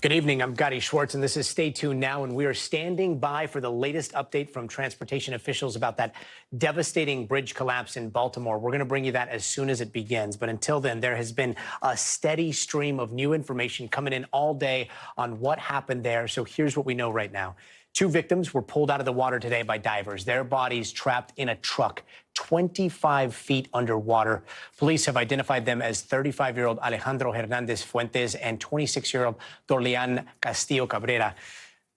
Good evening. I'm Gadi Schwartz, and this is Stay Tuned Now, and we are standing by for the latest update from transportation officials about that devastating bridge collapse in Baltimore. We're going to bring you that as soon as it begins. But until then, there has been a steady stream of new information coming in all day on what happened there. So here's what we know right now. 2 victims were pulled out of the water today by divers, their bodies trapped in a truck 25 feet underwater. Police have identified them as 35-year-old Alejandro Hernandez Fuentes and 26-year-old Dolian Castillo Cabrera.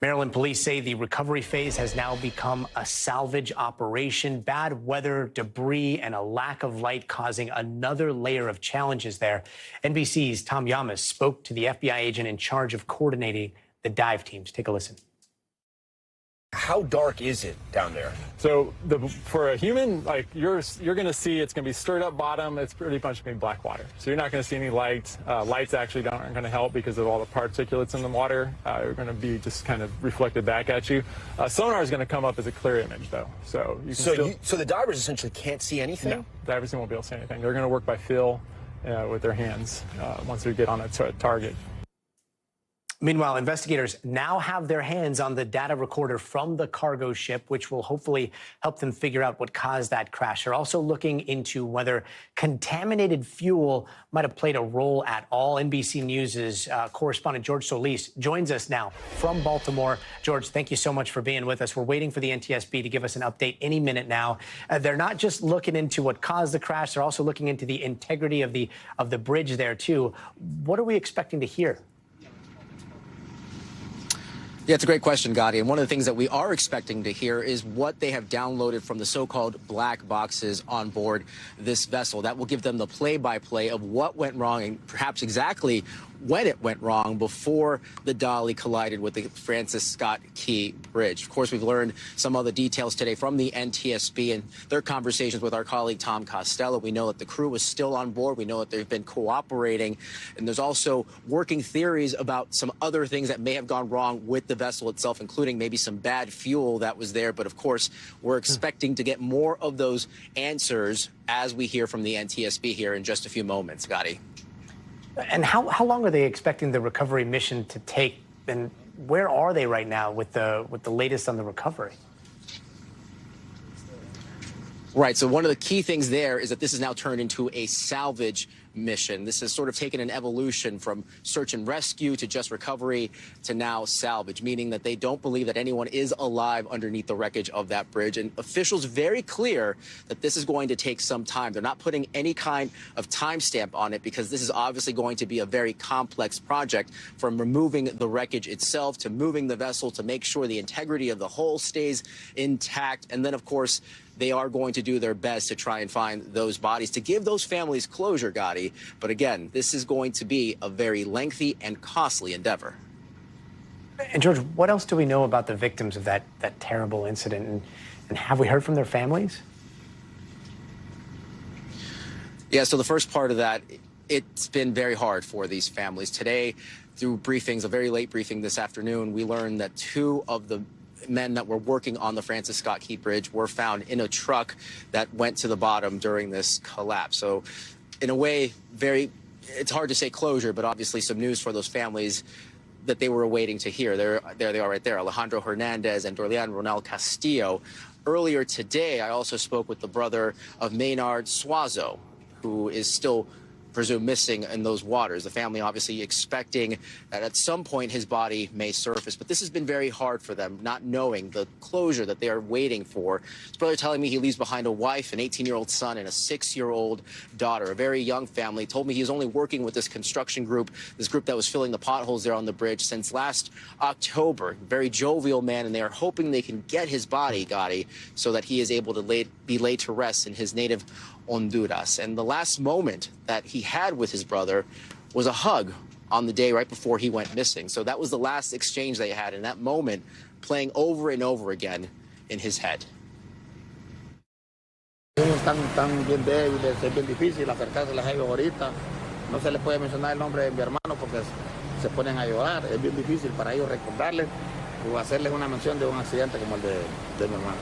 Maryland police say the recovery phase has now become a salvage operation. Bad weather, debris, and a lack of light causing another layer of challenges there. NBC's Tom Yamas spoke to the FBI agent in charge of coordinating the dive teams. Take a listen. How dark is it down there? So for a human, like you're going to see it's going to be stirred up bottom. It's pretty much going to be black water. So you're not going to see any light. Lights actually aren't going to help because of all the particulates in the water. They're going to be just kind of reflected back at you. Sonar is going to come up as a clear image, though. So you can so the divers essentially can't see anything? No, divers won't be able to see anything. They're going to work by feel with their hands once they get on a target. Meanwhile, investigators now have their hands on the data recorder from the cargo ship, which will hopefully help them figure out what caused that crash. They're also looking into whether contaminated fuel might have played a role at all. NBC News' correspondent George Solis joins us now from Baltimore. George, thank you so much for being with us. We're waiting for the NTSB to give us an update any minute now. They're not just looking into what caused the crash, they're also looking into the integrity of the bridge there, too. What are we expecting to hear? Yeah, it's a great question, Gadi. And one of the things that we are expecting to hear is what they have downloaded from the so-called black boxes on board this vessel. That will give them the play-by-play of what went wrong and perhaps exactly when it went wrong before the Dolly collided with the Francis Scott Key Bridge. Of course, we've learned some other details today from the NTSB and their conversations with our colleague Tom Costello. We know that the crew was still on board. We know that they've been cooperating. And there's also working theories about some other things that may have gone wrong with the vessel itself, including maybe some bad fuel that was there. But of course, we're expecting to get more of those answers as we hear from the NTSB here in just a few moments, Gadi. And how long are they expecting the recovery mission to take? And where are they right now with the latest on the recovery? Right. So one of the key things there is that this is now turned into a salvage mission. This has sort of taken an evolution from search and rescue to just recovery to now salvage, meaning that they don't believe that anyone is alive underneath the wreckage of that bridge. And officials very clear that this is going to take some time. They're not putting any kind of timestamp on it because this is obviously going to be a very complex project, from removing the wreckage itself to moving the vessel to make sure the integrity of the hull stays intact. And then, of course, they are going to do their best to try and find those bodies, to give those families closure, Gadi. But again, this is going to be a very lengthy and costly endeavor. And George, what else do we know about the victims of that terrible incident? And have we heard from their families? Yeah, so the first part of that, it's been very hard for these families. Today, through briefings, a very late briefing this afternoon, we learned that 2 of the men that were working on the Francis Scott Key Bridge were found in a truck that went to the bottom during this collapse. So in a way, it's hard to say closure, but obviously some news for those families that they were awaiting to hear. There they are right there, Alejandro Hernandez and Dolian Ronald Castillo. Earlier today, I also spoke with the brother of Maynard Suazo, who is still presumed missing in those waters. The family obviously expecting that at some point his body may surface, but this has been very hard for them, not knowing the closure that they are waiting for. His brother telling me he leaves behind a wife, an 18-year-old son, and a 6-year-old daughter, a very young family. Told me he was only working with this construction group, this group that was filling the potholes there on the bridge since last October. Very jovial man, and they are hoping they can get his body, Gadi, so that he is able to be laid to rest in his native Honduras. And the last moment that he had with his brother was a hug on the day right before he went missing. So that was the last exchange they had, in that moment playing over and over again in his head. Están bien débiles, es bien difícil acercárseles a ellos ahorita. No se les puede mencionar el nombre de mi hermano porque se ponen a llorar. Es bien difícil para ellos recordarles o hacerles una mención de un accidente como el de mi hermano.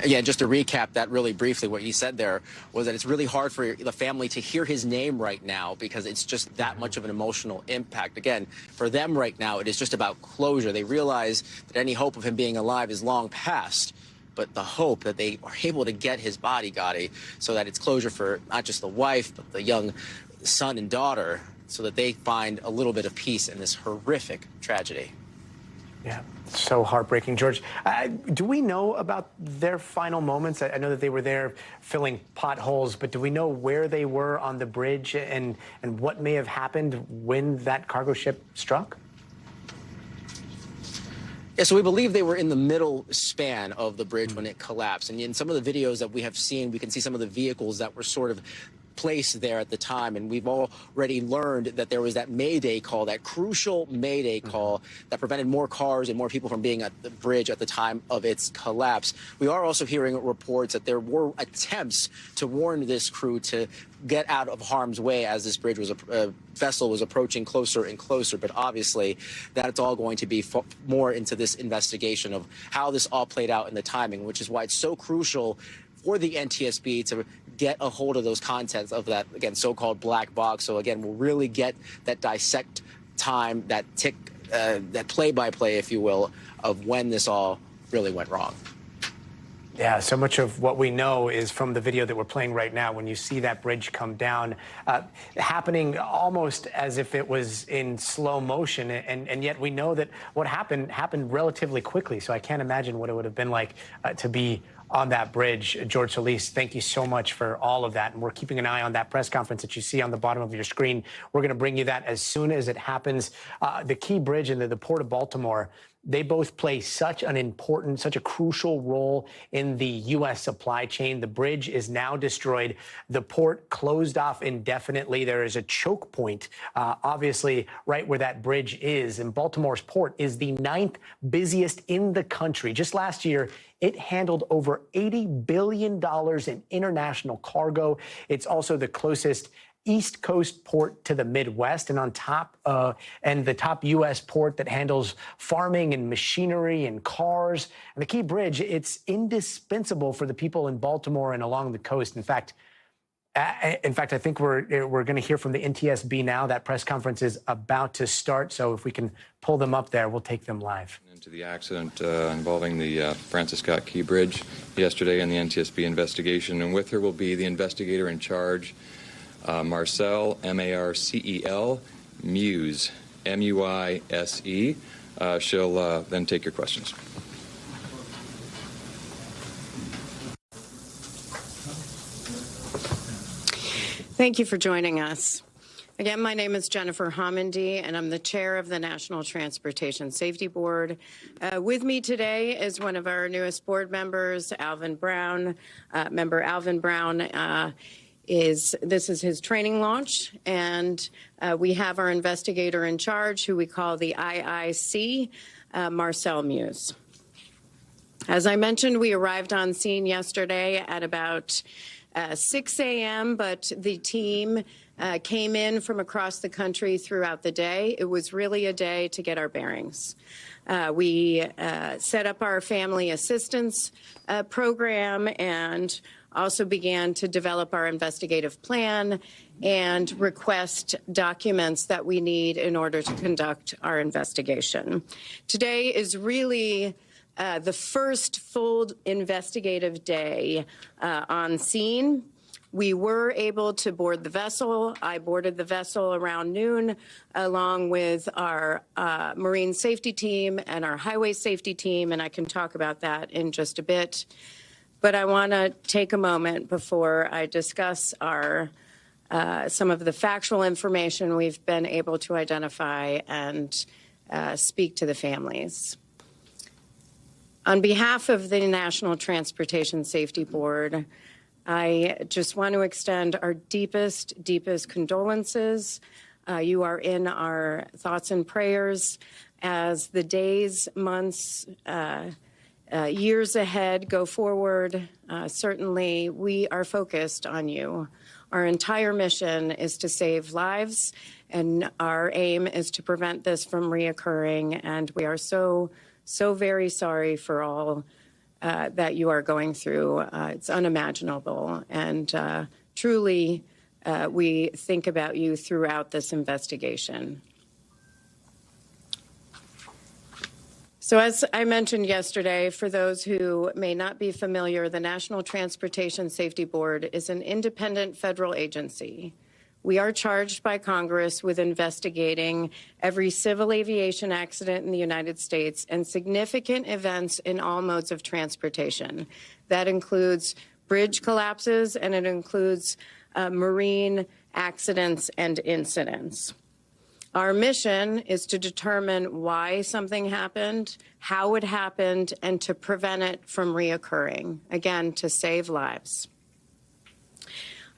Yeah, just to recap that really briefly, what he said there was that it's really hard for the family to hear his name right now because it's just that much of an emotional impact. Again, for them right now, it is just about closure. They realize that any hope of him being alive is long past, but the hope that they are able to get his body, Gadi, so that it's closure for not just the wife, but the young son and daughter, so that they find a little bit of peace in this horrific tragedy. Yeah, so heartbreaking. George, do we know about their final moments? I know that they were there filling potholes, but do we know where they were on the bridge and what may have happened when that cargo ship struck? Yeah, so we believe they were in the middle span of the bridge when it collapsed. And in some of the videos that we have seen, we can see some of the vehicles that were sort of placed there at the time. And we've already learned that there was that Mayday call, that crucial Mayday call that prevented more cars and more people from being at the bridge at the time of its collapse. We are also hearing reports that there were attempts to warn this crew to get out of harm's way as this bridge was vessel was approaching closer and closer. But obviously, that's all going to be more into this investigation of how this all played out in the timing, which is why it's so crucial for the NTSB to get a hold of those contents of that, again, so-called black box. So again, we'll really get that dissect time, that that play-by-play, if you will, of when this all really went wrong. Yeah, so much of what we know is from the video that we're playing right now. When you see that bridge come down, happening almost as if it was in slow motion, and yet we know that what happened relatively quickly. So I can't imagine what it would have been like to be on that bridge. George Solis, thank you so much for all of that. And we're keeping an eye on that press conference that you see on the bottom of your screen. We're going to bring you that as soon as it happens. The Key Bridge and the Port of Baltimore, they both play such an important, such a crucial role in the U.S. supply chain. The bridge is now destroyed. The port closed off indefinitely. There is a choke point, obviously, right where that bridge is. And Baltimore's port is the 9th busiest in the country. Just last year, it handled over $80 billion in international cargo. It's also the closest East Coast port to the Midwest, and on top, and the top U.S. port that handles farming and machinery and cars. And the Key Bridge, it's indispensable for the people in Baltimore and along the coast. In fact, I think we're going to hear from the NTSB now. That press conference is about to start, so if we can pull them up there, we'll take them live. Into the accident involving the Francis Scott Key Bridge yesterday and the NTSB investigation, and with her will be the investigator in charge, Marcel, M-A-R-C-E-L, Muse, M-U-I-S-E. She'll then take your questions. Thank you for joining us. Again, my name is Jennifer Homendy, and I'm the chair of the National Transportation Safety Board. With me today is one of our newest board members, Alvin Brown. Member Alvin Brown this is his training launch, and we have our investigator in charge, who we call the IIC, Marcel Muse. As I mentioned, we arrived on scene yesterday at about 6 a.m., but the team came in from across the country throughout the day. It was really a day to get our bearings. We set up our family assistance program and also began to develop our investigative plan and request documents that we need in order to conduct our investigation. Today is really the first full investigative day on scene. We were able to board the vessel. I boarded the vessel around noon, along with our marine safety team and our highway safety team, and I can talk about that in just a bit. But I want to take a moment before I discuss our some of the factual information we've been able to identify and speak to the families. On behalf of the National Transportation Safety Board, I just want to extend our deepest condolences. You are in our thoughts and prayers as the days, months, years ahead go forward. Certainly, we are focused on you. Our entire mission is to save lives, and our aim is to prevent this from reoccurring. And we are so very sorry for all that you are going through. It's unimaginable, and truly, we think about you throughout this investigation. So as I mentioned yesterday, for those who may not be familiar, the National Transportation Safety Board is an independent federal agency. We are charged by Congress with investigating every civil aviation accident in the United States and significant events in all modes of transportation. That includes bridge collapses, and it includes marine accidents and incidents. Our mission is to determine why something happened, how it happened, and to prevent it from reoccurring, again, to save lives.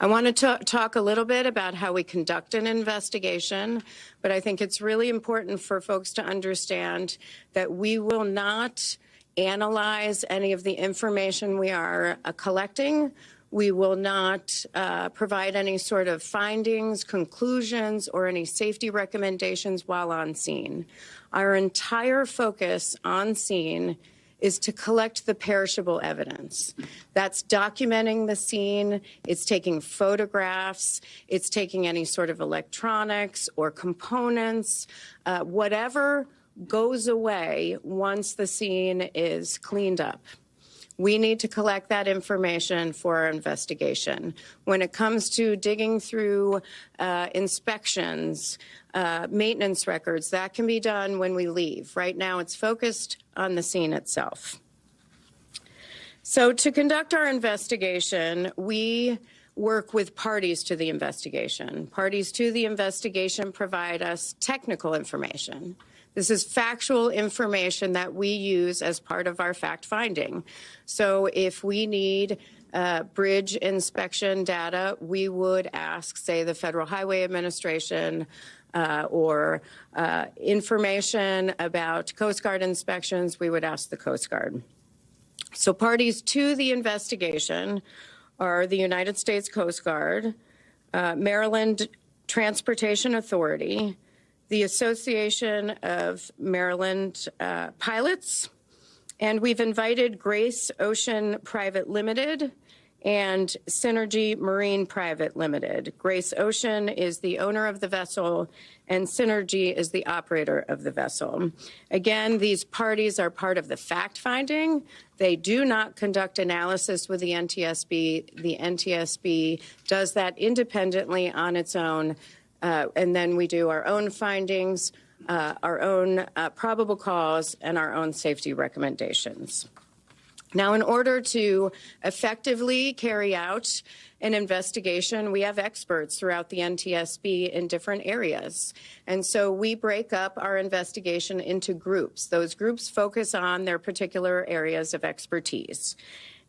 I want to talk a little bit about how we conduct an investigation, but I think it's really important for folks to understand that we will not analyze any of the information we are collecting. We will not provide any sort of findings, conclusions, or any safety recommendations while on scene. Our entire focus on scene is to collect the perishable evidence. That's documenting the scene, it's taking photographs, it's taking any sort of electronics or components, whatever goes away once the scene is cleaned up. We need to collect that information for our investigation. When it comes to digging through inspections, maintenance records, that can be done when we leave. Right now, it's focused on the scene itself. So to conduct our investigation, we work with parties to the investigation. Parties to the investigation provide us technical information. This is factual information that we use as part of our fact-finding. So if we need bridge inspection data, we would ask, say, the Federal Highway Administration or information about Coast Guard inspections, we would ask the Coast Guard. So parties to the investigation are the United States Coast Guard, Maryland Transportation Authority, the Association of Maryland Pilots, and we've invited Grace Ocean Private Limited and Synergy Marine Private Limited. Grace Ocean is the owner of the vessel, and Synergy is the operator of the vessel. Again, these parties are part of the fact-finding. They do not conduct analysis with the NTSB. The NTSB does that independently on its own. And then we do our own findings, our own probable cause, and our own safety recommendations. Now, in order to effectively carry out an investigation, we have experts throughout the NTSB in different areas. And so we break up our investigation into groups. Those groups focus on their particular areas of expertise.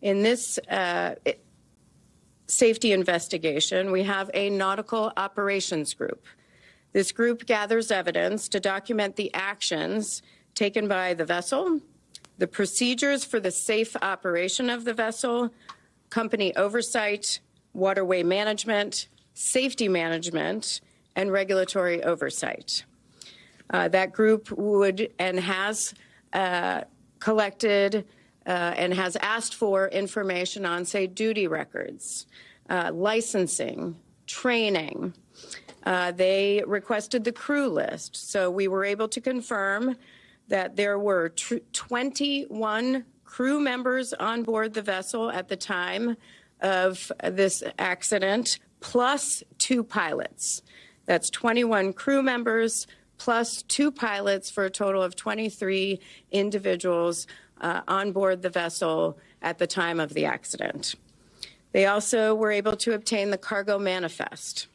In this safety investigation, we have a nautical operations group. This group gathers evidence to document the actions taken by the vessel, the procedures for the safe operation of the vessel, company oversight, waterway management, safety management, and regulatory oversight. That group would and has collected and has asked for information on, say, duty records, licensing, training. They requested the crew list. So we were able to confirm that there were 21 crew members on board the vessel at the time of this accident, plus 2 pilots. That's 21 crew members plus 2 pilots for a total of 23 individuals on board the vessel at the time of the accident. They also were able to obtain the cargo manifest.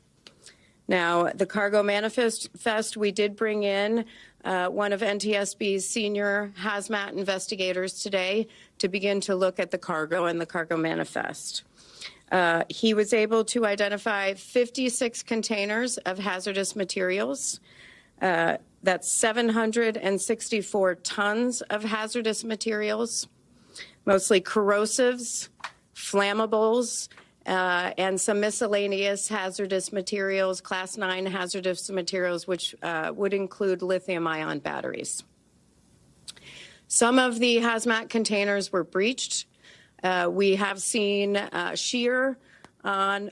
Now, the cargo manifest, we did bring in one of NTSB's senior hazmat investigators today to begin to look at the cargo and the cargo manifest. He was able to identify 56 containers of hazardous materials. That's 764 tons of hazardous materials, mostly corrosives, flammables, and some miscellaneous hazardous materials, Class 9 hazardous materials, which would include lithium-ion batteries. Some of the hazmat containers were breached. We have seen sheen on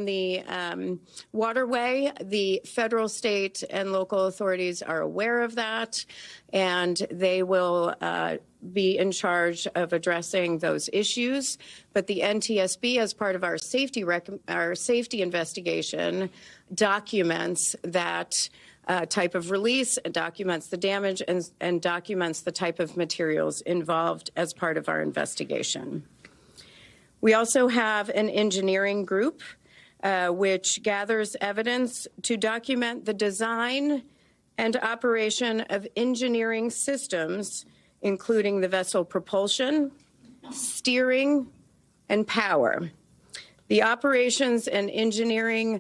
the waterway. The federal, state, and local authorities are aware of that, and they will be in charge of addressing those issues. But the NTSB, as part of our safety investigation, documents that type of release, documents the damage, and documents the type of materials involved as part of our investigation. We also have an engineering group which gathers evidence to document the design and operation of engineering systems, including the vessel propulsion, steering, and power. The operations and engineering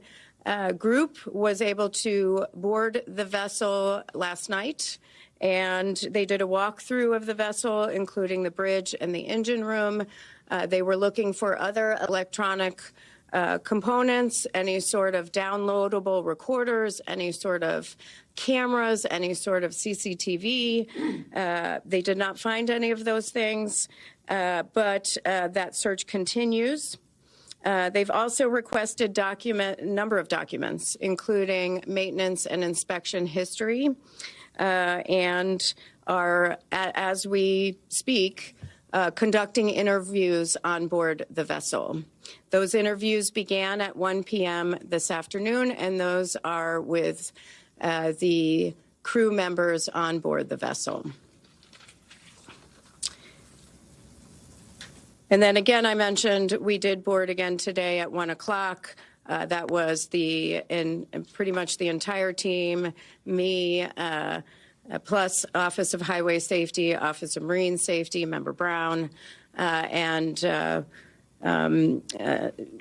group was able to board the vessel last night, and they did a walkthrough of the vessel, including the bridge and the engine room. They were looking for other electronic components, any sort of downloadable recorders, any sort of cameras, any sort of CCTV. They did not find any of those things, but that search continues. They've also requested a number of documents, including maintenance and inspection history, and are, as we speak, conducting interviews on board the vessel. Those interviews began at 1 p.m. this afternoon, and those are with the crew members on board the vessel. And then again, I mentioned we did board again today at 1 o'clock. That was pretty much the entire team, me, plus Office of Highway Safety, Office of Marine Safety, Member Brown, and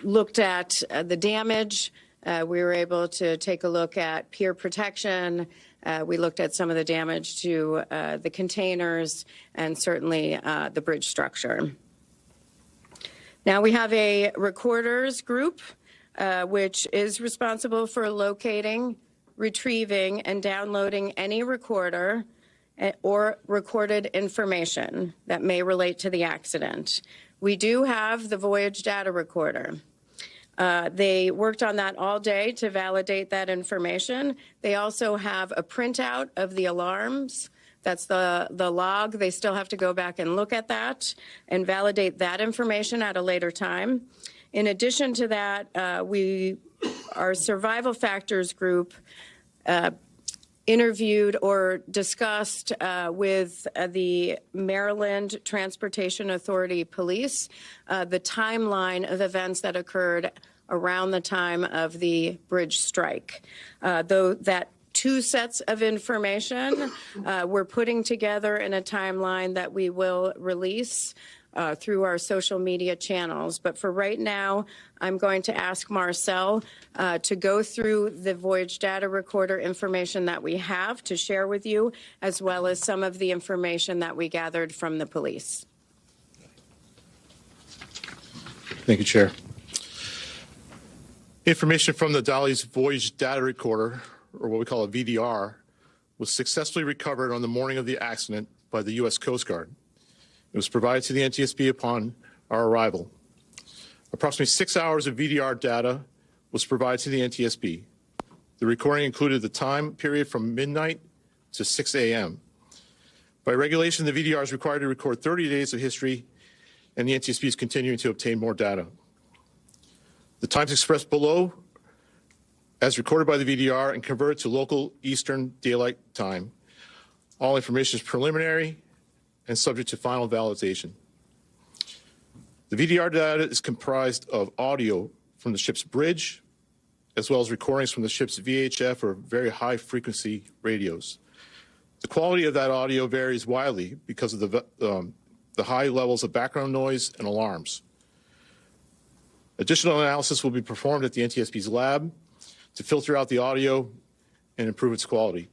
looked at the damage. We were able to take a look at pier protection. We looked at some of the damage to the containers and certainly the bridge structure. Now we have a recorders group, which is responsible for locating, retrieving, and downloading any recorder or recorded information that may relate to the accident. We do have the voyage data recorder. They worked on that all day to validate that information. They also have a printout of the alarms. That's the log. They still have to go back and look at that and validate that information at a later time. In addition to that, our survival factors group interviewed or discussed with the Maryland Transportation Authority Police the timeline of events that occurred around the time of the bridge strike. Though that two sets of information we're putting together in a timeline that we will release through our social media channels. But for right now, I'm going to ask Marcel to go through the voyage data recorder information that we have to share with you, as well as some of the information that we gathered from the police. Thank you, Chair. Information from the Dali's voyage data recorder, or what we call a VDR, was successfully recovered on the morning of the accident by the U.S. Coast Guard. It was provided to the NTSB upon our arrival. Approximately 6 hours of VDR data was provided to the NTSB. The recording included the time period from midnight to 6 a.m. By regulation, the VDR is required to record 30 days of history, and the NTSB is continuing to obtain more data. The times expressed below, as recorded by the VDR and converted to local Eastern Daylight Time. All information is preliminary and subject to final validation. The VDR data is comprised of audio from the ship's bridge, as well as recordings from the ship's VHF or very high frequency radios. The quality of that audio varies widely because of the high levels of background noise and alarms. Additional analysis will be performed at the NTSB's lab to filter out the audio and improve its quality.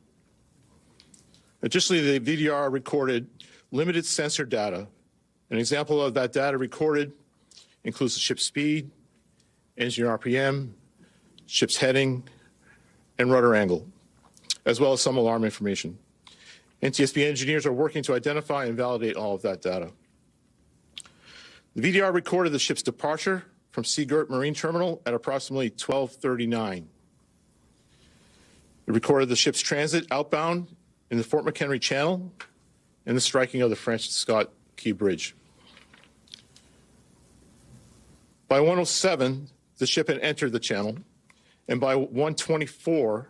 Additionally, the VDR recorded limited sensor data. An example of that data recorded includes the ship's speed, engine RPM, ship's heading, and rudder angle, as well as some alarm information. NTSB engineers are working to identify and validate all of that data. The VDR recorded the ship's departure from Seagirt Marine Terminal at approximately 12:39. It recorded the ship's transit outbound in the Fort McHenry Channel and the striking of the Francis Scott Key Bridge. By 1:07, the ship had entered the channel, and by 1:24,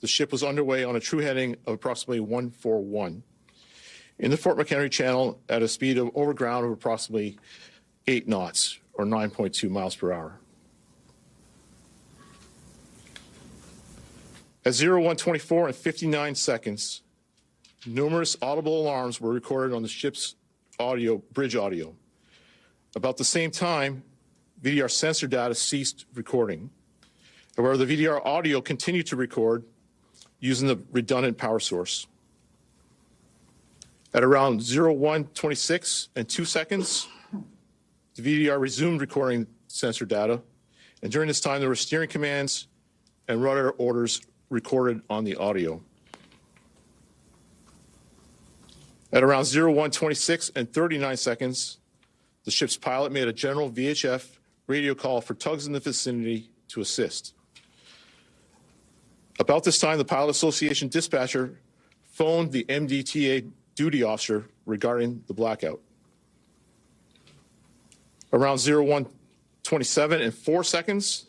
the ship was underway on a true heading of approximately 141 in the Fort McHenry Channel at a speed of over ground of approximately 8 knots, or 9.2 miles per hour. At 01:24 and 59 seconds, numerous audible alarms were recorded on the ship's bridge audio. About the same time, VDR sensor data ceased recording. However, the VDR audio continued to record using the redundant power source. At around 01:26 and 2 seconds, the VDR resumed recording sensor data, and during this time there were steering commands and rudder orders recorded on the audio. At around 01:26 and 39 seconds, the ship's pilot made a general VHF radio call for tugs in the vicinity to assist. About this time, the Pilot Association dispatcher phoned the MDTA duty officer regarding the blackout. Around 01:27 and 4 seconds,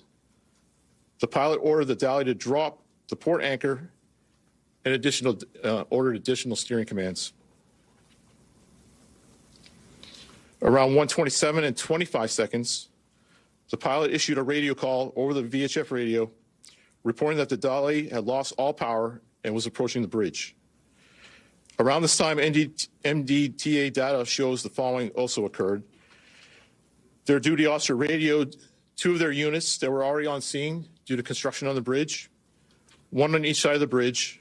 the pilot ordered the Dali to drop the port anchor and ordered additional steering commands. Around 1:27 and 25 seconds, the pilot issued a radio call over the VHF radio, reporting that the Dali had lost all power and was approaching the bridge. Around this time, MDTA data shows the following also occurred. Their duty officer radioed 2 of their units that were already on scene due to construction on the bridge, 1 on each side of the bridge,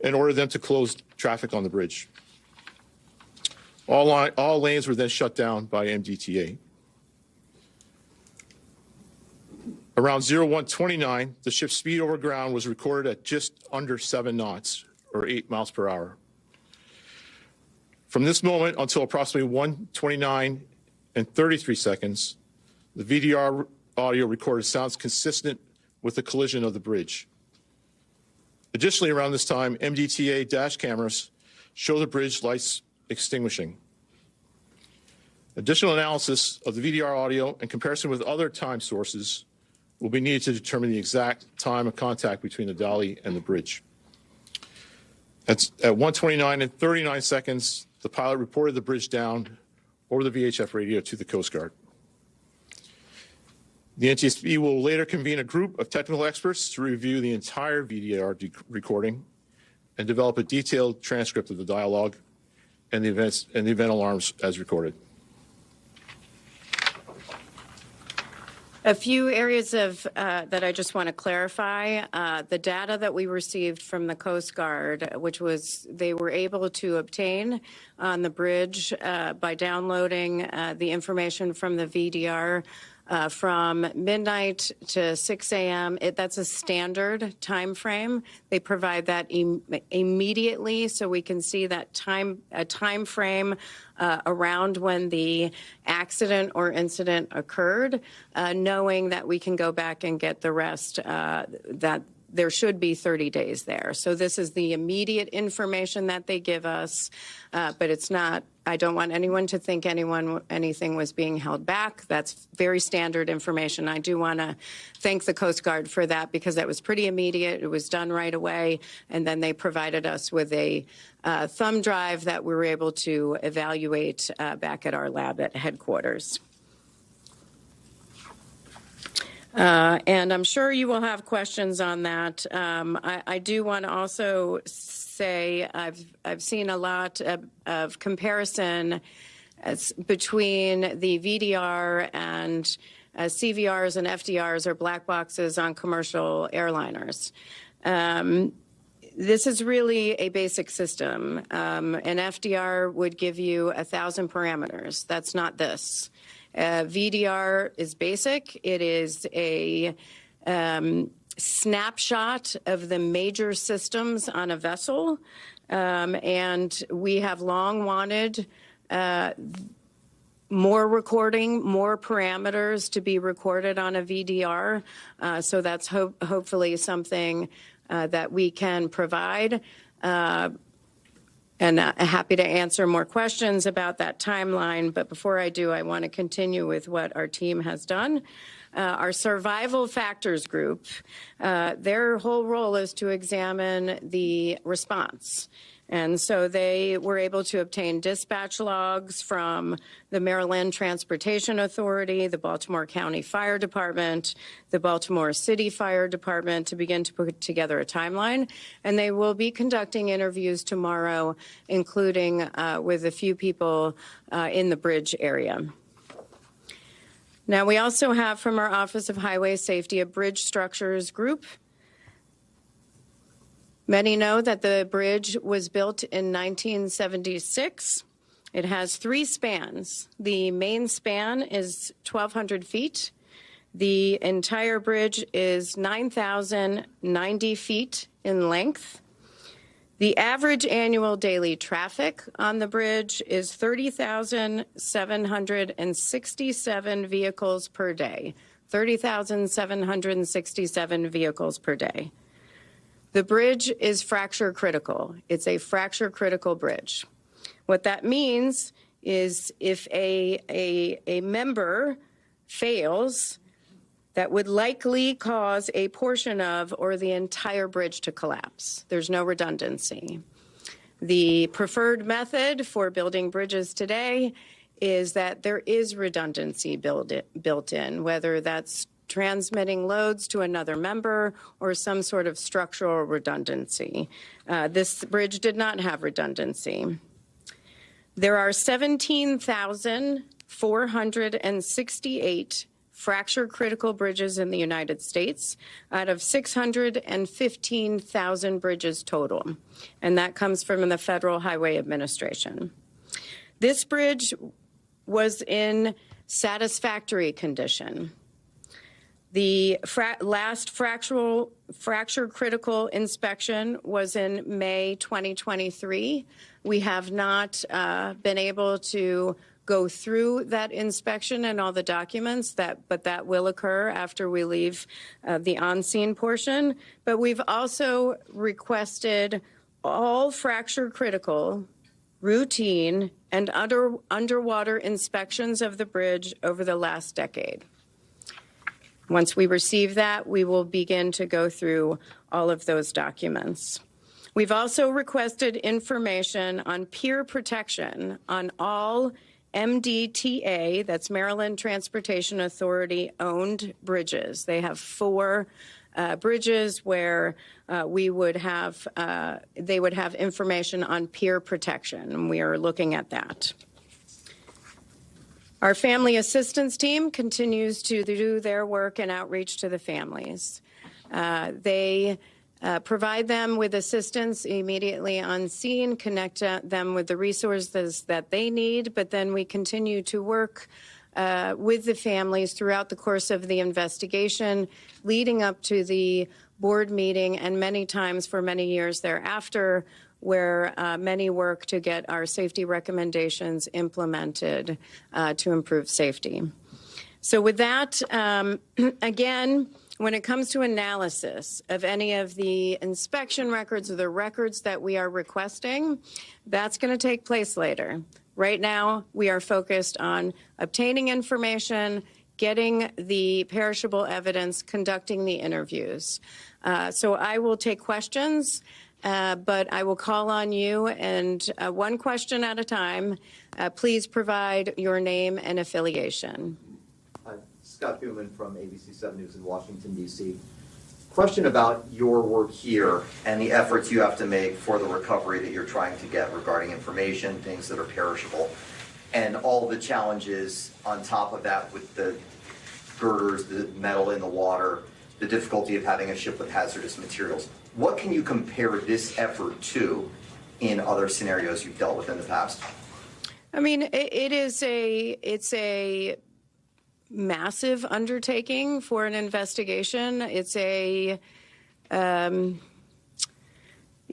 and ordered them to close traffic on the bridge. All lanes were then shut down by MDTA. Around 01:29, the ship's speed over ground was recorded at just under 7 knots, or 8 miles per hour. From this moment until approximately 1:29 and 33 seconds, the VDR audio recorded sounds consistent with the collision of the bridge. Additionally, around this time, MDTA dash cameras show the bridge lights extinguishing. Additional analysis of the VDR audio and comparison with other time sources will be needed to determine the exact time of contact between the Dali and the bridge. At 1:29 and 39 seconds, the pilot reported the bridge down over the VHF radio to the Coast Guard. The NTSB will later convene a group of technical experts to review the entire VDR recording and develop a detailed transcript of the dialogue and the event alarms as recorded. A few areas that I just want to clarify. The data that we received from the Coast Guard, which was they were able to obtain on the bridge by downloading the information from the VDR from midnight to 6 a.m. That's a standard time frame. They provide that immediately, so we can see that a time frame around when the accident or incident occurred, knowing that we can go back and get the rest. That there should be 30 days there. So this is the immediate information that they give us, but it's not. I don't want anyone to think anything was being held back. That's very standard information. I do want to thank the Coast Guard for that because that was pretty immediate. It was done right away, and then they provided us with a thumb drive that we were able to evaluate back at our lab at headquarters. And I'm sure you will have questions on that. I do want to also say I've seen a lot of comparison between the VDR and CVRs and FDRs, or black boxes, on commercial airliners. This is really a basic system. An FDR would give you 1,000 parameters. That's not this. VDR is basic. It is a snapshot of the major systems on a vessel, and we have long wanted more recording, more parameters to be recorded on a VDR. So that's hopefully something that we can provide. And happy to answer more questions about that timeline. But before I do, I want to continue with what our team has done. Our survival factors group, their whole role is to examine the response. And so they were able to obtain dispatch logs from the Maryland Transportation Authority, the Baltimore County Fire Department, the Baltimore City Fire Department to begin to put together a timeline. And they will be conducting interviews tomorrow, including with a few people in the bridge area. Now, we also have from our Office of Highway Safety a bridge structures group. Many know that the bridge was built in 1976. It has 3 spans. The main span is 1,200 feet. The entire bridge is 9,090 feet in length. The average annual daily traffic on the bridge is 30,767 vehicles per day. 30,767 vehicles per day. The bridge is fracture critical. It's a fracture critical bridge. What that means is if a member fails, that would likely cause a portion of or the entire bridge to collapse. There's no redundancy. The preferred method for building bridges today is that there is redundancy built in, whether that's transmitting loads to another member or some sort of structural redundancy. This bridge did not have redundancy. There are 17,468 fracture critical bridges in the United States out of 615,000 bridges total. And that comes from the Federal Highway Administration. This bridge was in satisfactory condition. The last fracture critical inspection was in May 2023. We have not been able to go through that inspection and all the documents, but that will occur after we leave the on-scene portion. But we've also requested all fracture critical, routine, and underwater inspections of the bridge over the last decade. Once we receive that, we will begin to go through all of those documents. We've also requested information on peer protection on all MDTA, that's Maryland Transportation Authority owned bridges. They have 4 bridges where they would have information on peer protection, and we are looking at that. Our family assistance team continues to do their work and outreach to the families. They provide them with assistance immediately on scene, connect them with the resources that they need, but then we continue to work with the families throughout the course of the investigation, leading up to the board meeting and many times for many years thereafter, where many work to get our safety recommendations implemented to improve safety. So with that, again, when it comes to analysis of any of the inspection records or the records that we are requesting, that's going to take place later. Right now, we are focused on obtaining information, getting the perishable evidence, conducting the interviews. So I will take questions. But I will call on you, and one question at a time. Please provide your name and affiliation. Scott Human from ABC 7 News in Washington, D.C. Question about your work here and the efforts you have to make for the recovery that you're trying to get regarding information, things that are perishable, and all the challenges on top of that with the girders, the metal in the water, the difficulty of having a ship with hazardous materials. What can you compare this effort to in other scenarios you've dealt with in the past? I mean, it's a massive undertaking for an investigation. It's a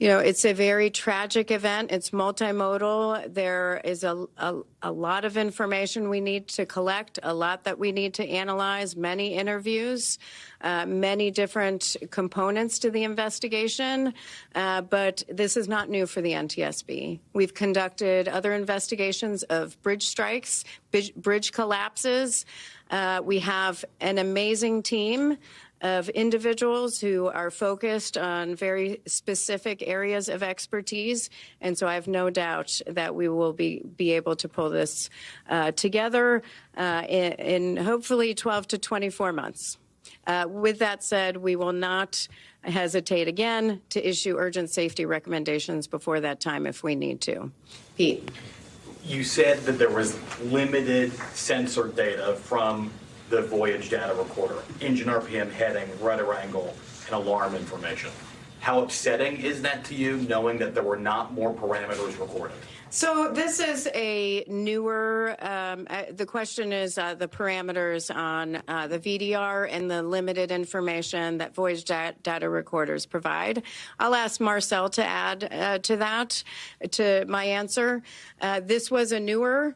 it's a very tragic event. It's multimodal. There is a lot of information we need to collect, a lot that we need to analyze, many interviews, many different components to the investigation. But this is not new for the NTSB. We've conducted other investigations of bridge strikes, bridge collapses. We have an amazing team of individuals who are focused on very specific areas of expertise. And so I have no doubt that we will be able to pull this together in hopefully 12 to 24 months. With that said, we will not hesitate again to issue urgent safety recommendations before that time if we need to. Pete. You said that there was limited sensor data from the voyage data recorder, engine RPM, heading, rudder angle, and alarm information. How upsetting is that to you, knowing that there were not more parameters recorded? So this is a newer, the question is the parameters on the VDR and the limited information that voyage data recorders provide. I'll ask Marcel to add to that, to my answer. This was a newer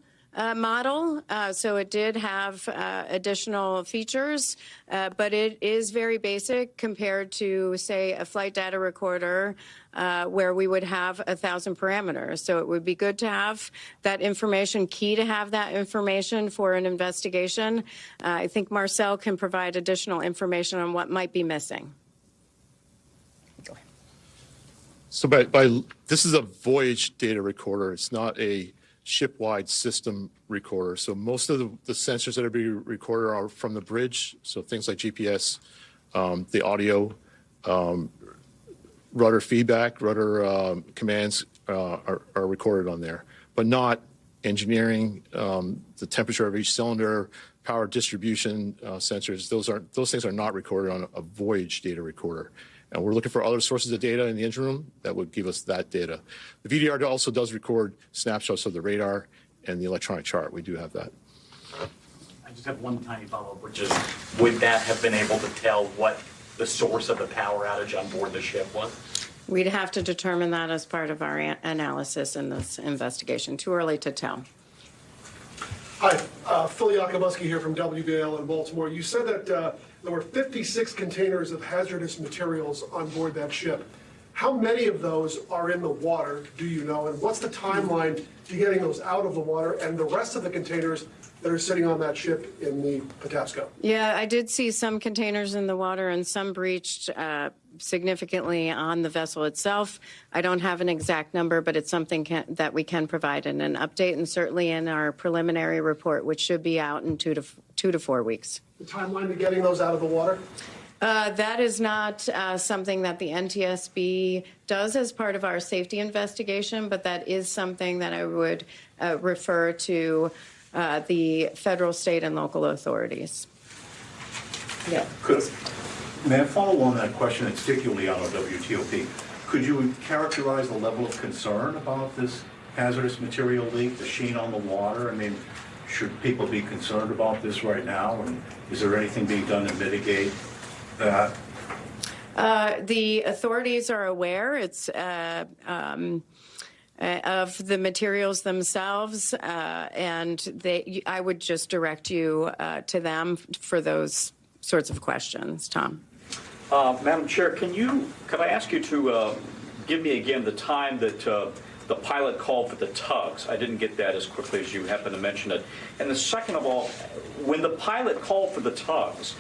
model, so it did have additional features, but it is very basic compared to, say, a flight data recorder where we would have 1,000 parameters. So it would be good to have that information, key to have that information for an investigation. I think Marcel can provide additional information on what might be missing. So this is a voyage data recorder. It's not a ship-wide system recorder. So most of the sensors that are being recorded are from the bridge. So things like GPS, the audio, rudder feedback, rudder commands are recorded on there, but not engineering, the temperature of each cylinder, power distribution sensors. Those things are not recorded on a voyage data recorder. And we're looking for other sources of data in the engine room that would give us that data. The VDR also does record snapshots of the radar and the electronic chart. We do have that. I just have one tiny follow-up, which is, would that have been able to tell what the source of the power outage on board the ship was? We'd have to determine that as part of our analysis in this investigation. Too early to tell. Hi, Phil Yakubuski here from WBAL in Baltimore. You said that there were 56 containers of hazardous materials on board that ship. How many of those are in the water, do you know? And what's the timeline to getting those out of the water and the rest of the containers that are sitting on that ship in the Patapsco? Yeah, I did see some containers in the water and some breached significantly on the vessel itself. I don't have an exact number, but it's something that we can provide in an update, and certainly in our preliminary report, which should be out in 2 to 4 weeks. The timeline to getting those out of the water? That is not something that the NTSB does as part of our safety investigation, but that is something that I would refer to the federal, state, and local authorities. Yeah. May I follow on that question, and particularly on our WTOP? Could you characterize the level of concern about this hazardous material leak, the sheen on the water? I mean, should people be concerned about this right now? And is there anything being done to mitigate that? The authorities are aware. It's of the materials themselves, and I would just direct you to them for those sorts of questions. Tom. Madam Chair, could I ask you to give me again the time that the pilot called for the tugs? I didn't get that as quickly as you happened to mention it. And the second of all, when the pilot called for the tugs,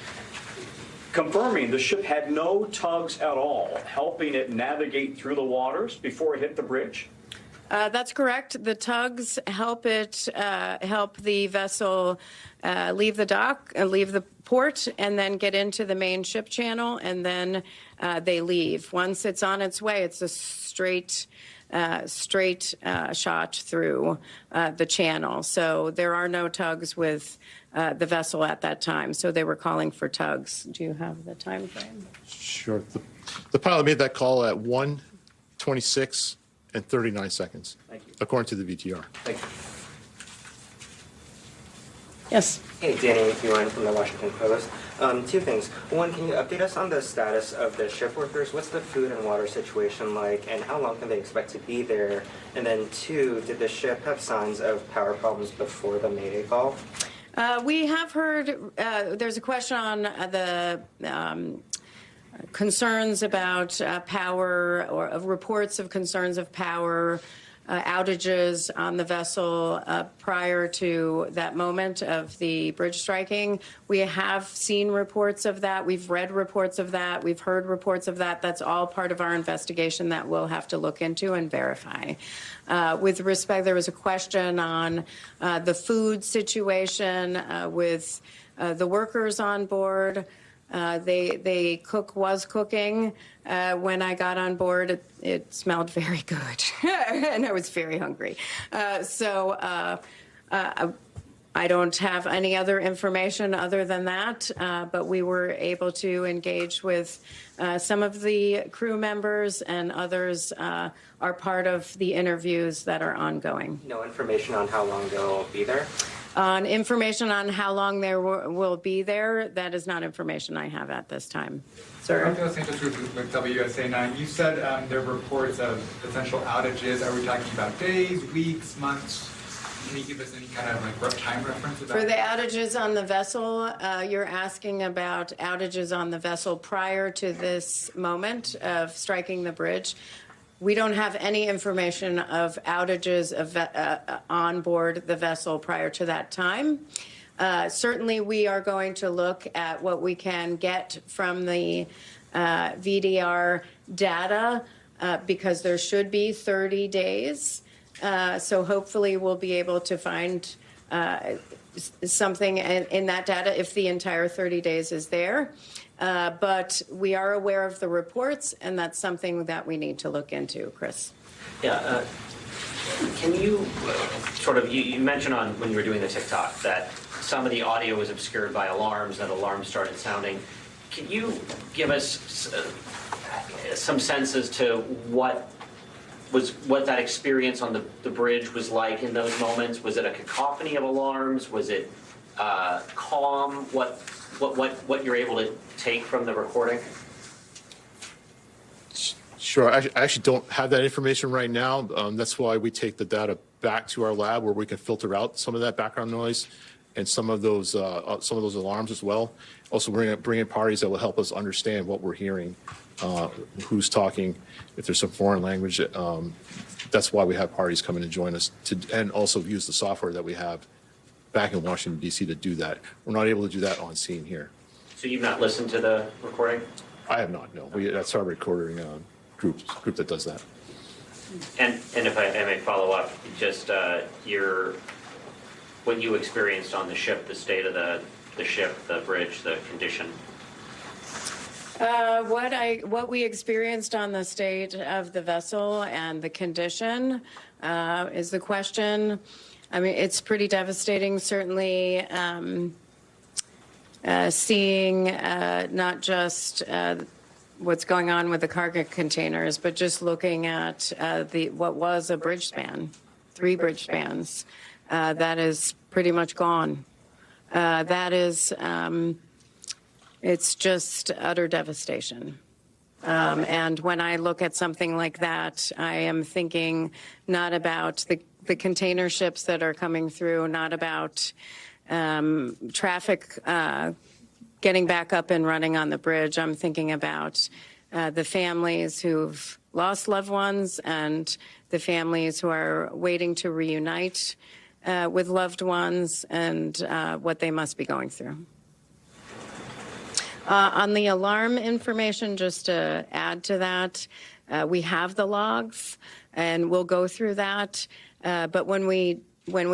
confirming the ship had no tugs at all, helping it navigate through the waters before it hit the bridge? That's correct. The tugs help the vessel leave the dock, leave the port, and then get into the main ship channel, and then they leave. Once it's on its way, it's a straight shot through the channel. So there are no tugs with the vessel at that time. So they were calling for tugs. Do you have the time frame? Sure. The pilot made that call at 1:26 and 39 seconds, according to the VTR. Thank you. Yes. Hey, Danny Buan from the Washington Post. Two things. One, can you update us on the status of the ship workers? What's the food and water situation like, and how long can they expect to be there? And then two, did the ship have signs of power problems before the Mayday call? We have heard, there's a question on the concerns about power, or reports of concerns of power outages on the vessel prior to that moment of the bridge striking. We have seen reports of that. We've read reports of that. We've heard reports of that. That's all part of our investigation that we'll have to look into and verify. With respect, there was a question on the food situation with the workers on board. They was cooking. When I got on board, it smelled very good, and I was very hungry. I don't have any other information other than that, but we were able to engage with some of the crew members, and others are part of the interviews that are ongoing. No information on how long they'll be there? On information on how long they will be there, that is not information I have at this time. Sir? With WSA9, you said there are reports of potential outages. Are we talking about days, weeks, months? Can you give us any kind of like time reference about For the outages on the vessel, you're asking about outages on the vessel prior to this moment of striking the bridge. We don't have any information of outages on board the vessel prior to that time. Certainly, we are going to look at what we can get from the VDR data because there should be 30 days. So hopefully we'll be able to find something in that data if the entire 30 days is there. But we are aware of the reports, and that's something that we need to look into. Chris? Yeah. Can you sort of, you mentioned on when you were doing the TikTok that some of the audio was obscured by alarms, that alarms started sounding. Can you give us some sense as to what that experience on the bridge was like in those moments? Was it a cacophony of alarms? Was it calm? What you're able to take from the recording? Sure. I actually don't have that information right now. That's why we take the data back to our lab where we can filter out some of that background noise and some of those alarms as well. Also, bring in parties that will help us understand what we're hearing, who's talking, if there's some foreign language. That's why we have parties come in and join us and also use the software that we have back in Washington, D.C. to do that. We're not able to do that on scene here. So you've not listened to the recording? I have not, no. That's our recording group that does that. And if I may follow up, just what you experienced on the ship, the state of the ship, the bridge, the condition. What we experienced on the state of the vessel and the condition is the question. I mean, it's pretty devastating, certainly, seeing not just what's going on with the cargo containers, but just looking at what was a bridge span, 3 bridge spans, that is pretty much gone. That is, it's just utter devastation. And when I look at something like that, I am thinking not about the container ships that are coming through, not about traffic getting back up and running on the bridge. I'm thinking about the families who've lost loved ones and the families who are waiting to reunite with loved ones and what they must be going through. On the alarm information, just to add to that, we have the logs, and we'll go through that. But when we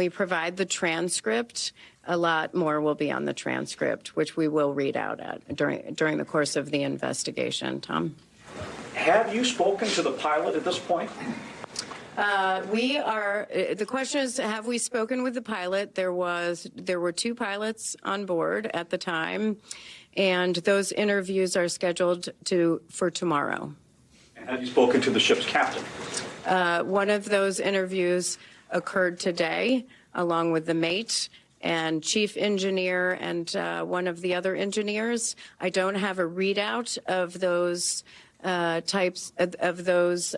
provide the transcript, a lot more will be on the transcript, which we will read out during the course of the investigation. Tom? Have you spoken to the pilot at this point? The question is, have we spoken with the pilot? There were 2 pilots on board at the time, and those interviews are scheduled for tomorrow. And have you spoken to the ship's captain? One of those interviews occurred today, along with the mate, and chief engineer and one of the other engineers. I don't have a readout of those types of those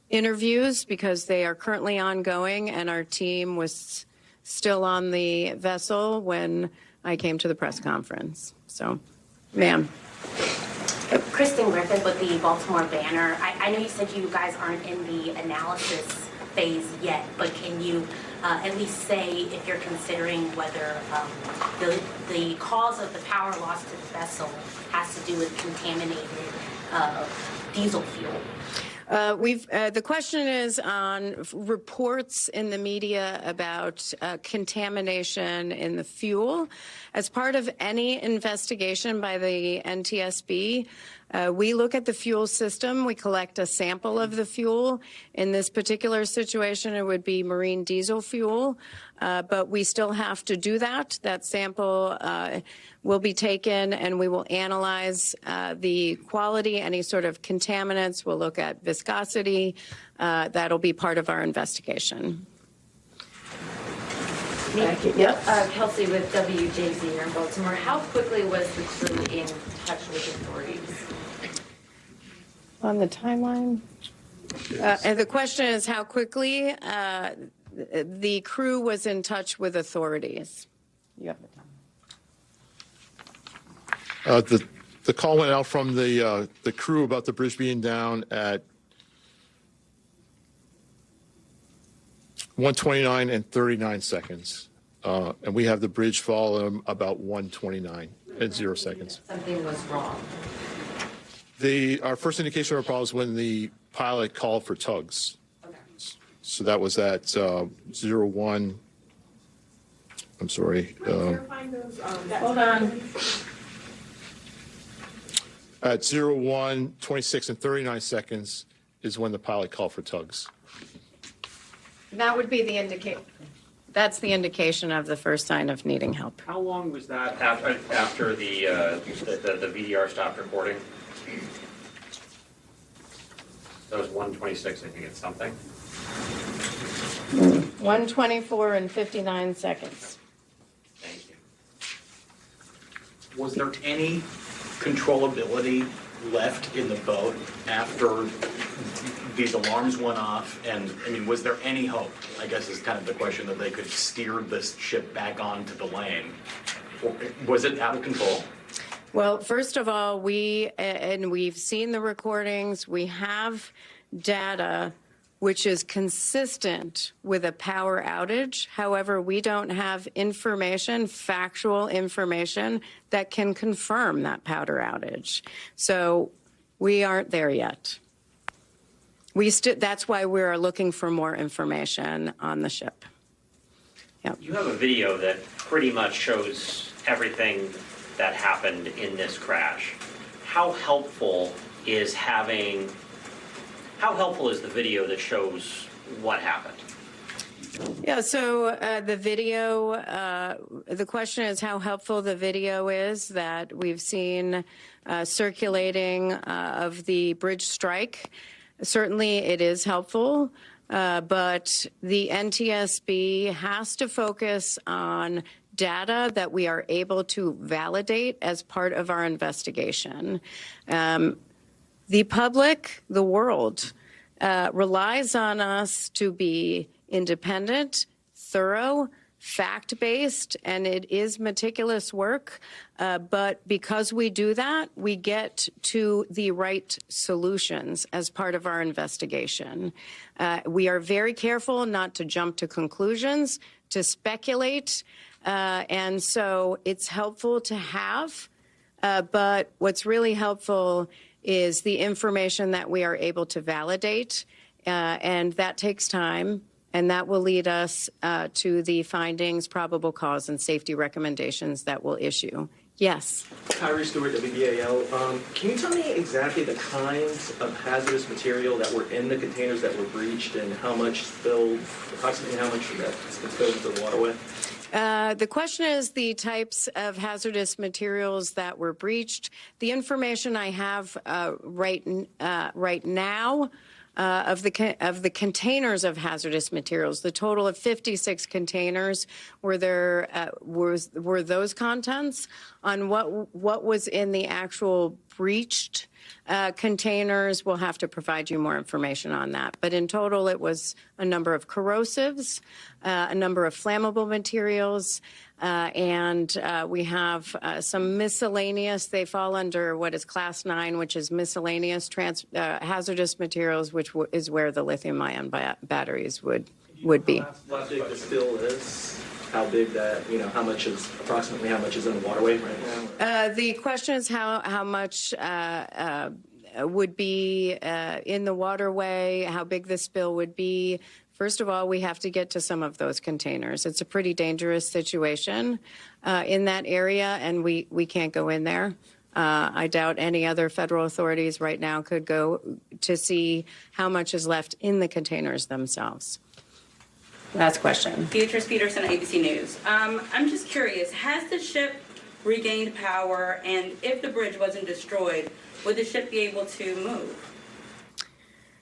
interviews because they are currently ongoing, and our team was still on the vessel when I came to the press conference. So, ma'am. Kristen Griffith with the Baltimore Banner. I know you said you guys aren't in the analysis phase yet, but can you at least say if you're considering whether the cause of the power loss to the vessel has to do with contaminated diesel fuel? The question is on reports in the media about contamination in the fuel. As part of any investigation by the NTSB, we look at the fuel system. We collect a sample of the fuel. In this particular situation, it would be marine diesel fuel, but we still have to do that. That sample will be taken, and we will analyze the quality, any sort of contaminants. We'll look at viscosity. That'll be part of our investigation. Thank you. Yep. Kelsey with WJZ here in Baltimore. How quickly was the crew in touch with authorities? On the timeline? And the question is how quickly the crew was in touch with authorities. You have the time. The call went out from the crew about the bridge being down at 1:29 and 39 seconds. And we have the bridge fall about 1:29 and 0 seconds. Something was wrong. Our first indication of a problem was when the pilot called for tugs. Okay. So that was at 01. I'm sorry. Hold on. At 01, 26 and 39 seconds is when the pilot called for tugs. That would be the indication. That's the indication of the first sign of needing help. How long was that after the VDR stopped recording? That was 1:26, I think it's something. 1:24 and 59 seconds. Thank you. Was there any controllability left in the boat after these alarms went off? And I mean, was there any hope, I guess is kind of the question, that they could steer this ship back onto the lane? Or was it out of control? Well, first of all, we've seen the recordings. We have data which is consistent with a power outage. However, we don't have information, factual information, that can confirm that power outage. So we aren't there yet. That's why we're looking for more information on the ship. Yep. You have a video that pretty much shows everything that happened in this crash. How helpful is the video that shows what happened? Yeah, so the video, the question is how helpful the video is that we've seen circulating of the bridge strike. Certainly it is helpful, but the NTSB has to focus on data that we are able to validate as part of our investigation. The public, the world, relies on us to be independent, thorough, fact-based, and it is meticulous work. But because we do that, we get to the right solutions as part of our investigation. We are very careful not to jump to conclusions, to speculate, and so it's helpful to have. But what's really helpful is the information that we are able to validate, and that takes time. And that will lead us to the findings, probable cause, and safety recommendations that we'll issue. Yes. Kyrie Stewart, WBAL. Can you tell me exactly the kinds of hazardous material that were in the containers that were breached and how much spilled, approximately how much of that has been spilled into the waterway? The question is the types of hazardous materials that were breached. The information I have right now of the containers of hazardous materials. The total of 56 containers were those contents. On what was in the actual breached containers, we'll have to provide you more information on that. But in total, it was a number of corrosives, a number of flammable materials, and we have some miscellaneous. They fall under what is Class 9, which is miscellaneous hazardous materials, which is where the lithium-ion batteries would be. How big the spill is? How big that, approximately how much is in the waterway right now? The question is how much would be in the waterway, how big the spill would be. First of all, we have to get to some of those containers. It's a pretty dangerous situation in that area, and we can't go in there. I doubt any other federal authorities right now could go to see how much is left in the containers themselves. Last question. Beatrice Peterson, ABC News. I'm just curious, has the ship regained power, and if the bridge wasn't destroyed, would the ship be able to move?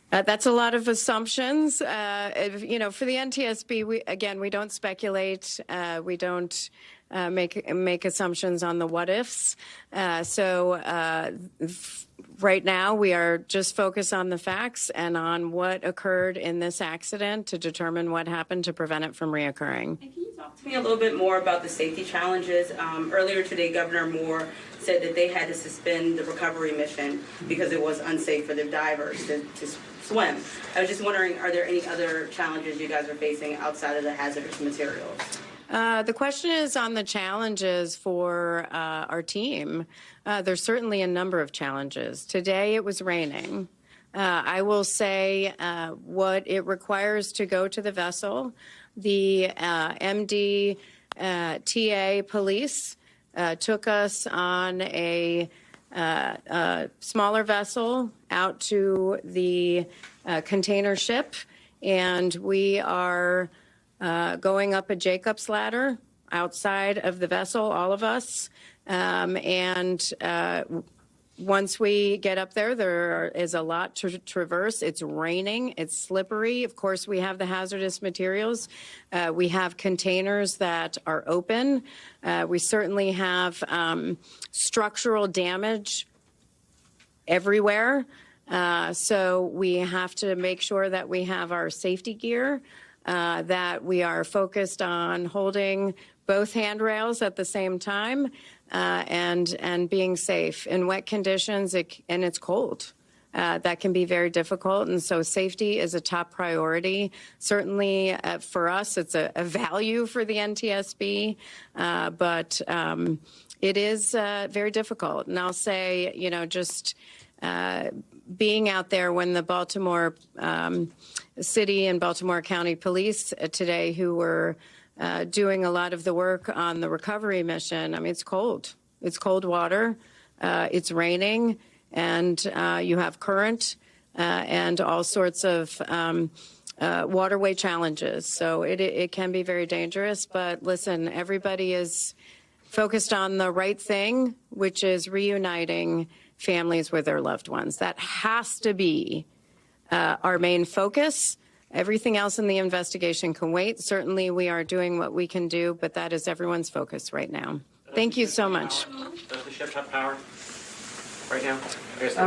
That's a lot of assumptions. For the NTSB, we don't speculate. We don't make assumptions on the what ifs. Right now, we are just focused on the facts and on what occurred in this accident to determine what happened to prevent it from reoccurring. Can you talk to me a little bit more about the safety challenges? Earlier today, Governor Moore said that they had to suspend the recovery mission because it was unsafe for the divers to swim. I was just wondering, are there any other challenges you guys are facing outside of the hazardous materials? The question is on the challenges for our team. There's certainly a number of challenges. Today it was raining. I will say what it requires to go to the vessel. The MDTA police took us on a smaller vessel out to the container ship, and we are going up a Jacob's ladder outside of the vessel, all of us. Once we get up there is a lot to traverse. It's raining. It's slippery. Of course, we have the hazardous materials. We have containers that are open. We certainly have structural damage everywhere. So we have to make sure that we have our safety gear, that we are focused on holding both handrails at the same time, and being safe in wet conditions, and it's cold. That can be very difficult, and so safety is a top priority. Certainly for us, it's a value for the NTSB, but it is very difficult. And I'll say, just being out there when the Baltimore City and Baltimore County Police today, who were doing a lot of the work on the recovery mission. I mean, it's cold. It's cold water. It's raining, and you have current and all sorts of waterway challenges. So it can be very dangerous. But listen, everybody is focused on the right thing, which is reuniting families with their loved ones. That has to be our main focus. Everything else in the investigation can wait. Certainly, we are doing what we can do, but that is everyone's focus right now. Thank you so much. Does the ship have power right now?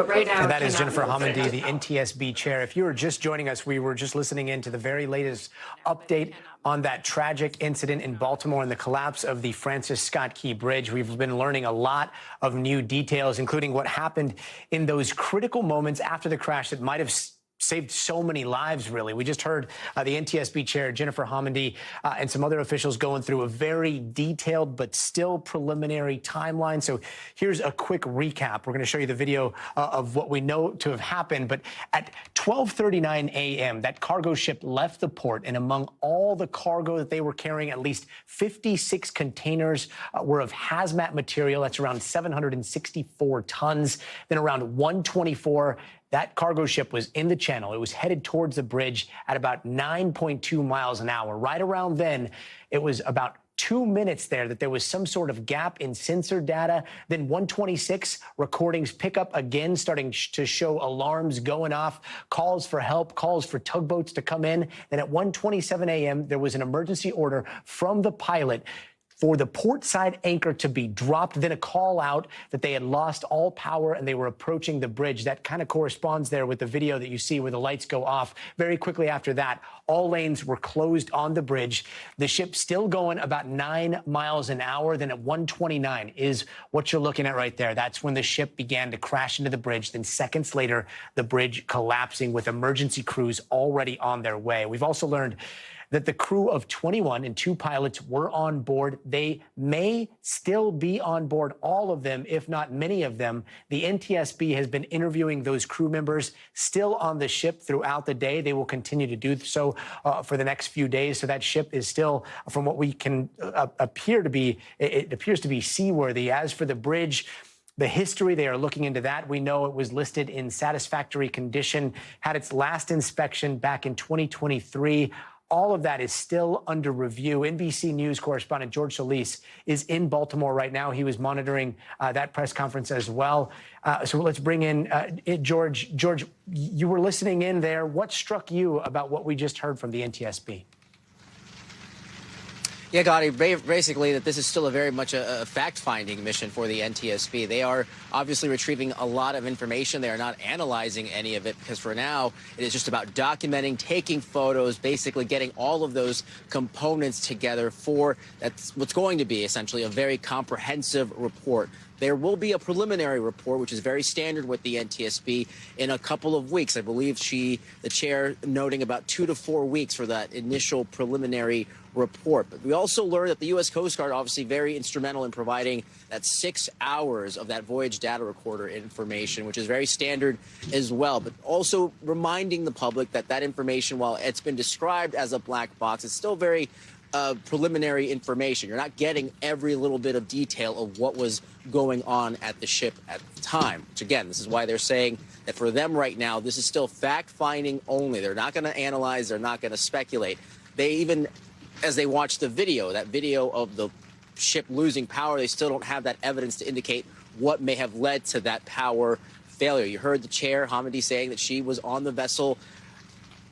Right now, and that is Jennifer Homendy, the NTSB chair. If you were just joining us, we were just listening in to the very latest update on that tragic incident in Baltimore and the collapse of the Francis Scott Key Bridge. We've been learning a lot of new details, including what happened in those critical moments after the crash that might have saved so many lives, really. We just heard the NTSB chair, Jennifer Homendy, and some other officials going through a very detailed but still preliminary timeline. So here's a quick recap. We're going to show you the video of what we know to have happened. But at 12:39 a.m., that cargo ship left the port, and among all the cargo that they were carrying, at least 56 containers were of hazmat material. That's around 764 tons. Then around 1:24, that cargo ship was in the channel. It was headed towards the bridge at about 9.2 miles an hour. Right around then, it was about 2 minutes there that there was some sort of gap in sensor data. Then 1:26, recordings pick up again, starting to show alarms going off, calls for help, calls for tugboats to come in. Then at 1:27 a.m., there was an emergency order from the pilot for the port side anchor to be dropped, then a call out that they had lost all power and they were approaching the bridge. That kind of corresponds there with the video that you see where the lights go off. Very quickly after that, all lanes were closed on the bridge. The ship still going about 9 miles an hour. Then at 1:29 is what you're looking at right there. That's when the ship began to crash into the bridge. Then seconds later, the bridge collapsing with emergency crews already on their way. We've also learned that the crew of 21 and 2 pilots were on board. They may still be on board, all of them, if not many of them. The NTSB has been interviewing those crew members still on the ship throughout the day. They will continue to do so for the next few days. So that ship is still, from what we can it appears to be seaworthy. As for the bridge, the history, they are looking into that. We know it was listed in satisfactory condition, had its last inspection back in 2023. All of that is still under review. NBC News correspondent George Solis is in Baltimore right now. He was monitoring that press conference as well. So let's bring in George. George, you were listening in there. What struck you about what we just heard from the NTSB? Yeah, Gadi, basically that this is still a very much a fact-finding mission for the NTSB. They are obviously retrieving a lot of information. They are not analyzing any of it because for now it is just about documenting, taking photos, basically getting all of those components together for that's what's going to be essentially a very comprehensive report. There will be a preliminary report, which is very standard with the NTSB, in a couple of weeks. I believe the chair, noting about 2 to 4 weeks for that initial preliminary report. But we also learned that the U.S. Coast Guard, obviously very instrumental in providing that 6 hours of that voyage data recorder information, which is very standard as well. But also reminding the public that that information, while it's been described as a black box, it's still very preliminary information. You're not getting every little bit of detail of what was going on at the ship at the time, which again, this is why they're saying that for them right now, this is still fact-finding only. They're not going to analyze. They're not going to speculate. They even, as they watch the video, that video of the ship losing power, they still don't have that evidence to indicate what may have led to that power failure. You heard the chair, Hamidi, saying that she was on the vessel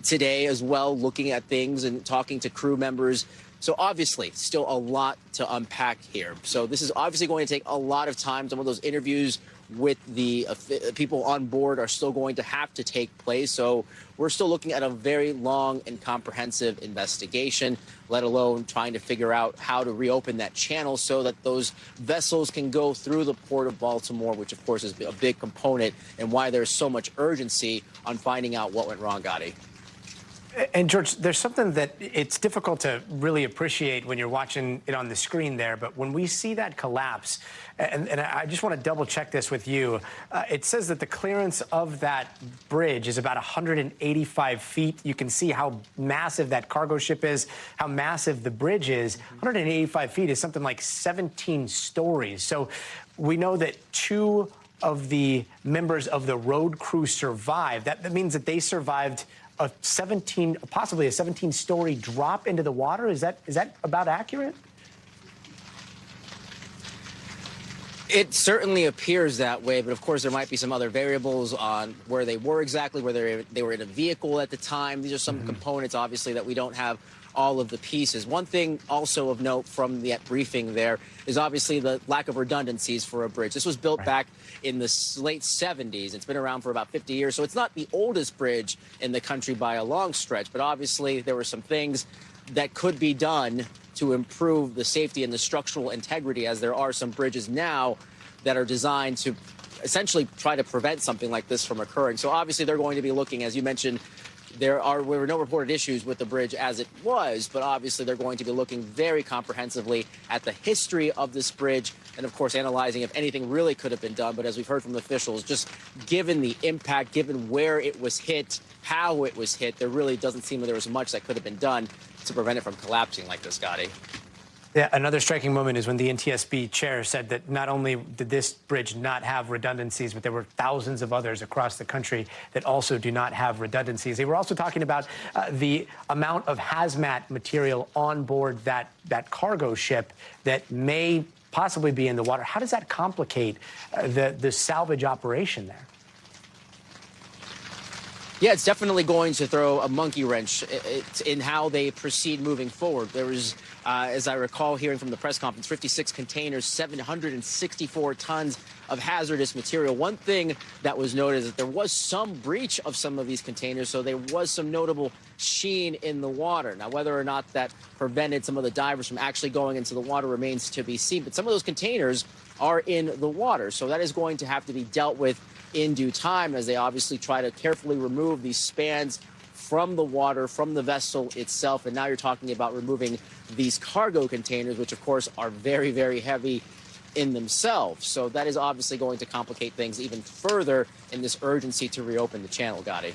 today as well, looking at things and talking to crew members. So obviously, still a lot to unpack here. So this is obviously going to take a lot of time. Some of those interviews with the people on board are still going to have to take place. So we're still looking at a very long and comprehensive investigation, let alone trying to figure out how to reopen that channel so that those vessels can go through the port of Baltimore, which, of course, is a big component and why there's so much urgency on finding out what went wrong, Gadi. And George, there's something that it's difficult to really appreciate when you're watching it on the screen there. But when we see that collapse, and I just want to double check this with you, it says that the clearance of that bridge is about 185 feet. You can see how massive that cargo ship is, how massive the bridge is. 185 feet is something like 17 stories. So we know that 2 of the members of the road crew survived. That means that they survived possibly a 17-story drop into the water. Is that about accurate? It certainly appears that way, but of course there might be some other variables on where they were exactly, whether they were in a vehicle at the time. These are some components, obviously, that we don't have all of the pieces. One thing also of note from that briefing there is obviously the lack of redundancies for a bridge. This was built back in the late 70s. It's been around for about 50 years, so it's not the oldest bridge in the country by a long stretch, but obviously there were some things that could be done to improve the safety and the structural integrity, as there are some bridges now that are designed to essentially try to prevent something like this from occurring. So obviously they're going to be looking, as you mentioned, there were no reported issues with the bridge as it was, but obviously they're going to be looking very comprehensively at the history of this bridge and, of course, analyzing if anything really could have been done. But as we've heard from the officials, just given the impact, given where it was hit, how it was hit, there really doesn't seem that there was much that could have been done to prevent it from collapsing like this, Gadi. Yeah, another striking moment is when the NTSB chair said that not only did this bridge not have redundancies, but there were thousands of others across the country that also do not have redundancies. They were also talking about the amount of hazmat material on board that cargo ship that may possibly be in the water. How does that complicate the salvage operation there? Yeah, it's definitely going to throw a monkey wrench in how they proceed moving forward. There was, as I recall hearing from the press conference, 56 containers, 764 tons of hazardous material. One thing that was noted is that there was some breach of some of these containers, so there was some notable sheen in the water. Now, whether or not that prevented some of the divers from actually going into the water remains to be seen, but some of those containers are in the water, so that is going to have to be dealt with in due time as they obviously try to carefully remove these spans from the water, from the vessel itself. And now you're talking about removing these cargo containers, which of course are very, very heavy in themselves. So that is obviously going to complicate things even further in this urgency to reopen the channel, Gadi.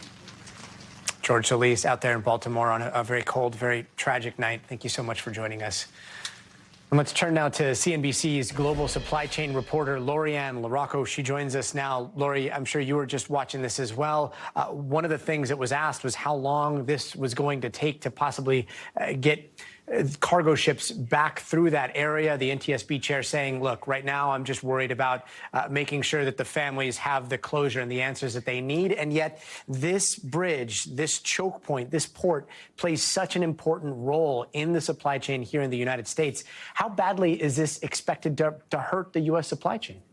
George Solis out there in Baltimore on a very cold, very tragic night. Thank you so much for joining us. And let's turn now to CNBC's global supply chain reporter, Lorianne LaRocco. She joins us now. Lori, I'm sure you were just watching this as well. One of the things that was asked was how long this was going to take to possibly get cargo ships back through that area. The NTSB chair saying, look, right now I'm just worried about making sure that the families have the closure and the answers that they need. And yet this bridge, this choke point, this port plays such an important role in the supply chain here in the United States. How badly is this expected to hurt the U.S. supply chain?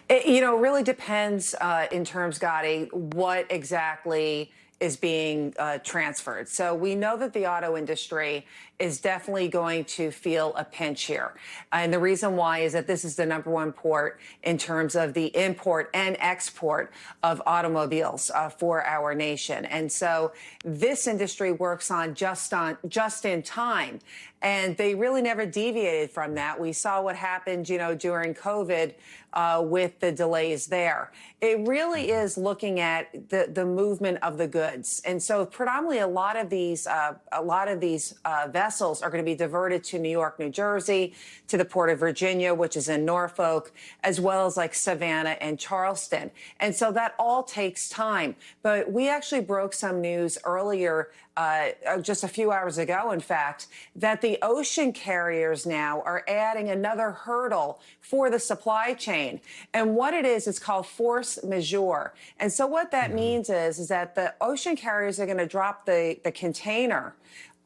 It really depends in terms, Gadi, what exactly is being transferred. So we know that the auto industry is definitely going to feel a pinch here. And the reason why is that this is the #1 port in terms of the import and export of automobiles for our nation. And so this industry works on just in time. And they really never deviated from that. We saw what happened, during COVID with the delays there. It really is looking at the movement of the goods. And so predominantly a lot of these vessels are going to be diverted to New York, New Jersey, to the Port of Virginia, which is in Norfolk, as well as like Savannah and Charleston. And so that all takes time. But we actually broke some news earlier, just a few hours ago, in fact, that the ocean carriers now are adding another hurdle for the supply chain. And what it is, it's called force majeure. And so what that means is that the ocean carriers are going to drop the container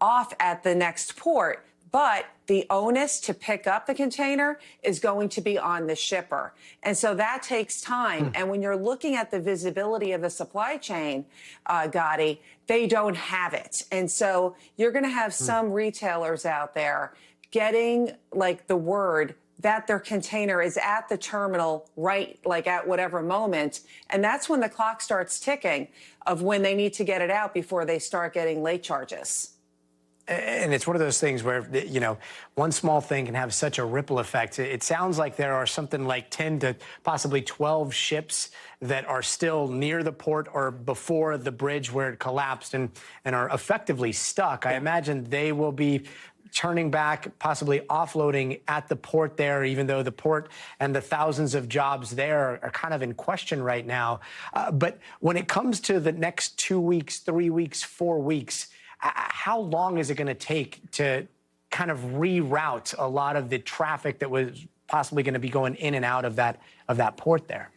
off at the next port, but the onus to pick up the container is going to be on the shipper. And so that takes time. And when you're looking at the visibility of the supply chain, Gadi, they don't have it. And so you're going to have some retailers out there getting like the word that their container is at the terminal right, like at whatever moment. And that's when the clock starts ticking of when they need to get it out before they start getting late charges. And it's one of those things where, one small thing can have such a ripple effect. It sounds like there are something like 10 to possibly 12 ships that are still near the port or before the bridge where it collapsed and are effectively stuck. I imagine they will be turning back, possibly offloading at the port there, even though the port and the thousands of jobs there are kind of in question right now. But when it comes to the next 2 weeks, 3 weeks, 4 weeks, how long is it going to take to kind of reroute a lot of the traffic that was possibly going to be going in and out of that port there?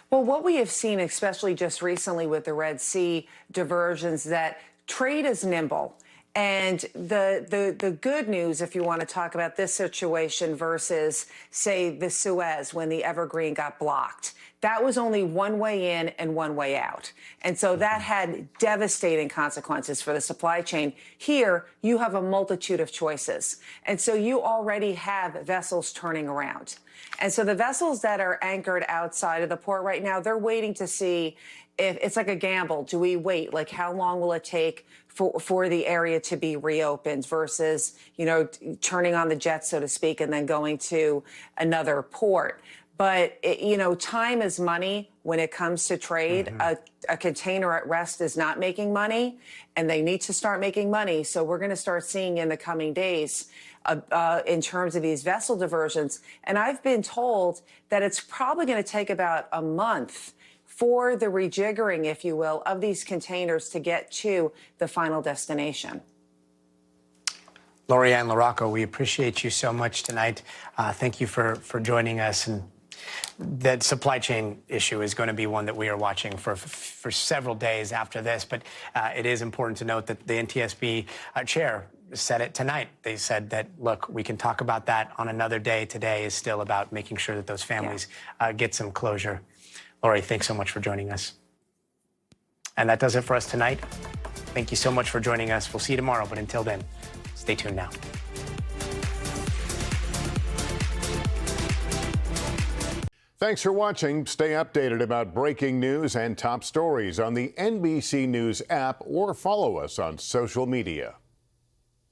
Well, what we have seen, especially just recently with the Red Sea diversions, that trade is nimble. And the good news, if you want to talk about this situation versus, say, the Suez when the Evergreen got blocked, that was only one way in and one way out. And so that had devastating consequences for the supply chain. Here, you have a multitude of choices. And so you already have vessels turning around. And so the vessels that are anchored outside of the port right now, they're waiting to see if it's like a gamble. Do we wait? Like, how long will it take for the area to be reopened versus, you know, turning on the jet, so to speak, and then going to another port? But, you know, time is money when it comes to trade. A container at rest is not making money, and they need to start making money. So we're going to start seeing in the coming days in terms of these vessel diversions. And I've been told that it's probably going to take about a month for the rejiggering, if you will, of these containers to get to the final destination. Lori Ann LaRocco, we appreciate you so much tonight. Thank you for joining us. And that supply chain issue is going to be one that we are watching for several days after this. But it is important to note that the NTSB chair said it tonight. They said that, look, we can talk about that on another day. Today is still about making sure that those families get some closure. Lori, thanks so much for joining us. And that does it for us tonight. Thank you so much for joining us. We'll see you tomorrow. But until then, stay tuned now. Thanks for watching. Stay updated about breaking news and top stories on the NBC News app or follow us on social media.